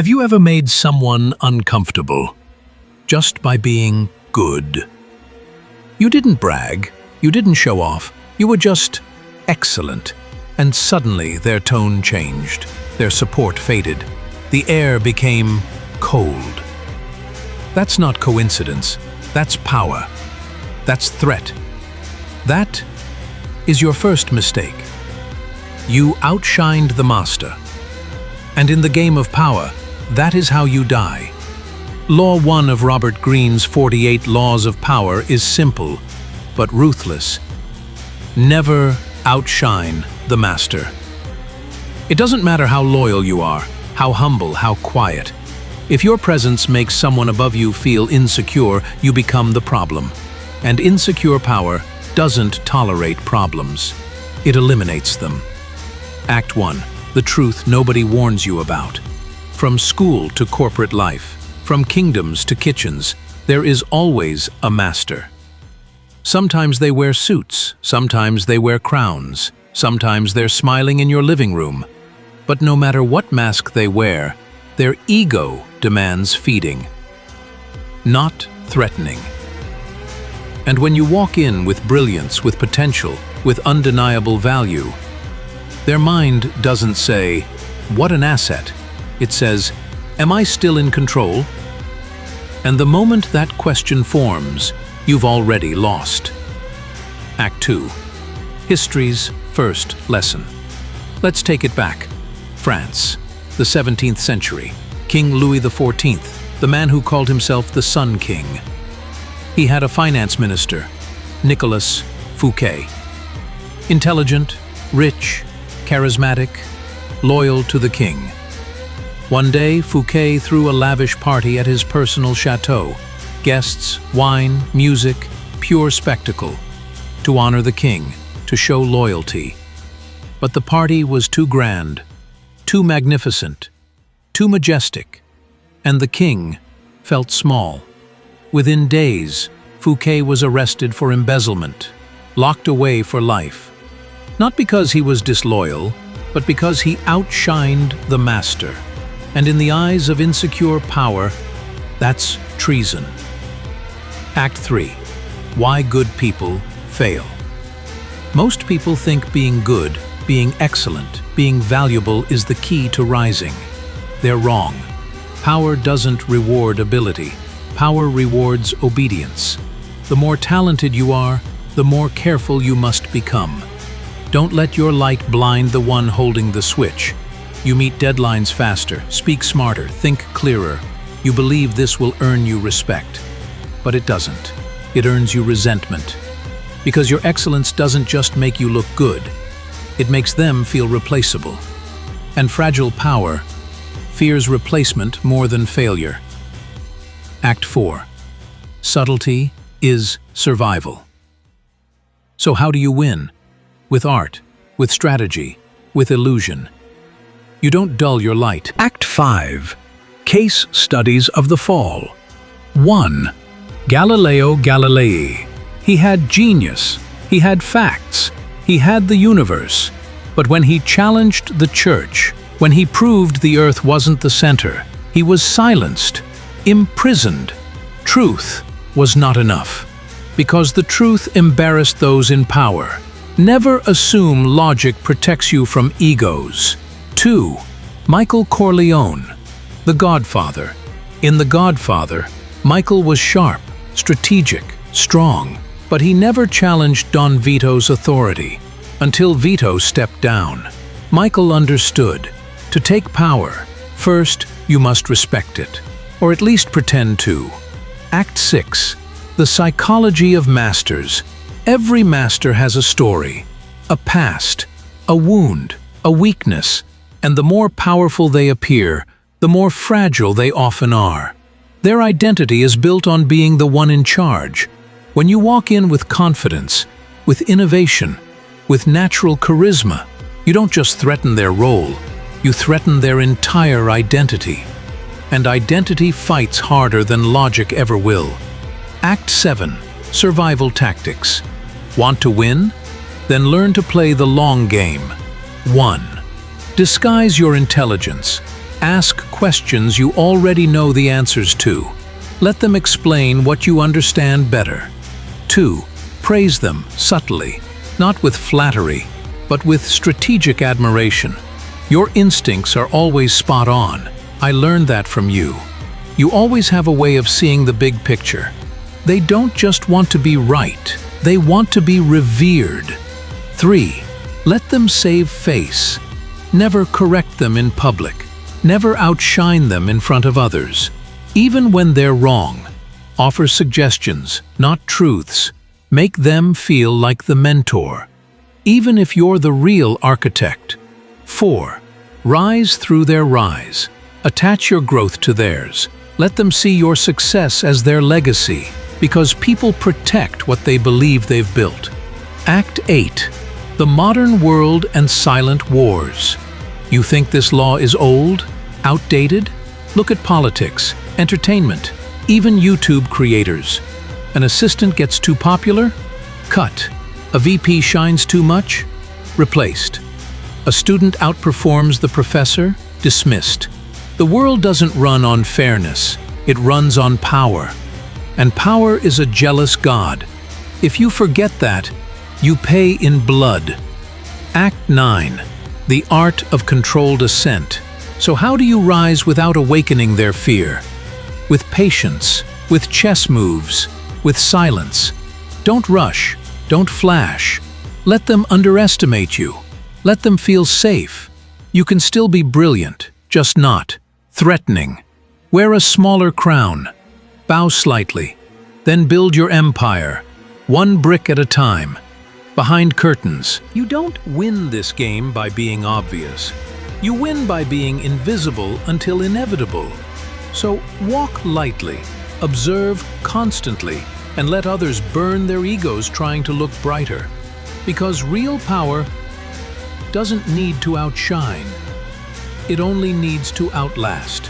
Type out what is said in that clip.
Have you ever made someone uncomfortable just by being good? You didn't brag, you didn't show off, you were just excellent. And suddenly their tone changed, their support faded, the air became cold. That's not coincidence, that's power, that's threat. That is your first mistake. You outshined the master. And in the game of power, that is how you die. Law 1 of Robert Greene's 48 Laws of Power is simple, but ruthless. Never outshine the master. It doesn't matter how loyal you are, how humble, how quiet. If your presence makes someone above you feel insecure, you become the problem. And insecure power doesn't tolerate problems. It eliminates them. Act 1. The truth nobody warns you about. From school to corporate life, from kingdoms to kitchens, there is always a master. Sometimes they wear suits, sometimes they wear crowns, sometimes they're smiling in your living room. But no matter what mask they wear, their ego demands feeding, not threatening. And when you walk in with brilliance, with potential, with undeniable value, their mind doesn't say, "What an asset." It says, "Am I still in control?" And the moment that question forms, you've already lost. Act 2. History's first lesson. Let's take it back. France, the 17th century. King Louis XIV, the man who called himself the Sun King. He had a finance minister, Nicolas Fouquet. Intelligent, rich, charismatic, loyal to the king. One day, Fouquet threw a lavish party at his personal chateau. Guests, wine, music, pure spectacle. To honor the king, to show loyalty. But the party was too grand, too magnificent, too majestic, and the king felt small. Within days, Fouquet was arrested for embezzlement, locked away for life. Not because he was disloyal, but because he outshined the master. And in the eyes of insecure power, that's treason. Act 3. Why good people fail. Most people think being good, being excellent, being valuable is the key to rising. They're wrong. Power doesn't reward ability. Power rewards obedience. The more talented you are, the more careful you must become. Don't let your light blind the one holding the switch. You meet deadlines faster, speak smarter, think clearer. You believe this will earn you respect. But it doesn't. It earns you resentment. Because your excellence doesn't just make you look good. It makes them feel replaceable. And fragile power fears replacement more than failure. Act 4. Subtlety is survival. So how do you win? With art, with strategy, with illusion. You don't dull your light. Act 5. Case studies of the fall. 1. Galileo Galilei. He had genius. He had facts. He had the universe. But when he challenged the church, when he proved the earth wasn't the center, he was silenced, imprisoned. Truth was not enough. Because the truth embarrassed those in power. Never assume logic protects you from egos. 2. Michael Corleone, The Godfather. In The Godfather, Michael was sharp, strategic, strong, but he never challenged Don Vito's authority until Vito stepped down. Michael understood, to take power, first you must respect it, or at least pretend to. Act 6. The psychology of masters. Every master has a story, a past, a wound, a weakness. And the more powerful they appear, the more fragile they often are. Their identity is built on being the one in charge. When you walk in with confidence, with innovation, with natural charisma, you don't just threaten their role, you threaten their entire identity. And identity fights harder than logic ever will. Act 7. Survival tactics. Want to win? Then learn to play the long game. 1. Disguise your intelligence. Ask questions you already know the answers to. Let them explain what you understand better. 2. Praise them subtly, not with flattery, but with strategic admiration. Your instincts are always spot on. I learned that from you. You always have a way of seeing the big picture. They don't just want to be right, they want to be revered. 3. Let them save face. Never correct them in public. Never outshine them in front of others. Even when they're wrong, offer suggestions, not truths. Make them feel like the mentor, even if you're the real architect. 4. Rise through their rise. Attach your growth to theirs. Let them see your success as their legacy, because people protect what they believe they've built. Act 8. The modern world and silent wars. You think this law is old? Outdated? Look at politics, entertainment, even YouTube creators. An assistant gets too popular? Cut. A VP shines too much? Replaced. A student outperforms the professor? Dismissed. The world doesn't run on fairness, it runs on power. And power is a jealous god. If you forget that, you pay in blood. Act 9. The art of controlled ascent. So how do you rise without awakening their fear? With patience, with chess moves, with silence. Don't rush, don't flash. Let them underestimate you. Let them feel safe. You can still be brilliant, just not threatening. Wear a smaller crown. Bow slightly. Then build your empire, one brick at a time. Behind curtains. You don't win this game by being obvious. You win by being invisible until inevitable. So walk lightly, observe constantly, and let others burn their egos trying to look brighter. Because real power doesn't need to outshine. It only needs to outlast.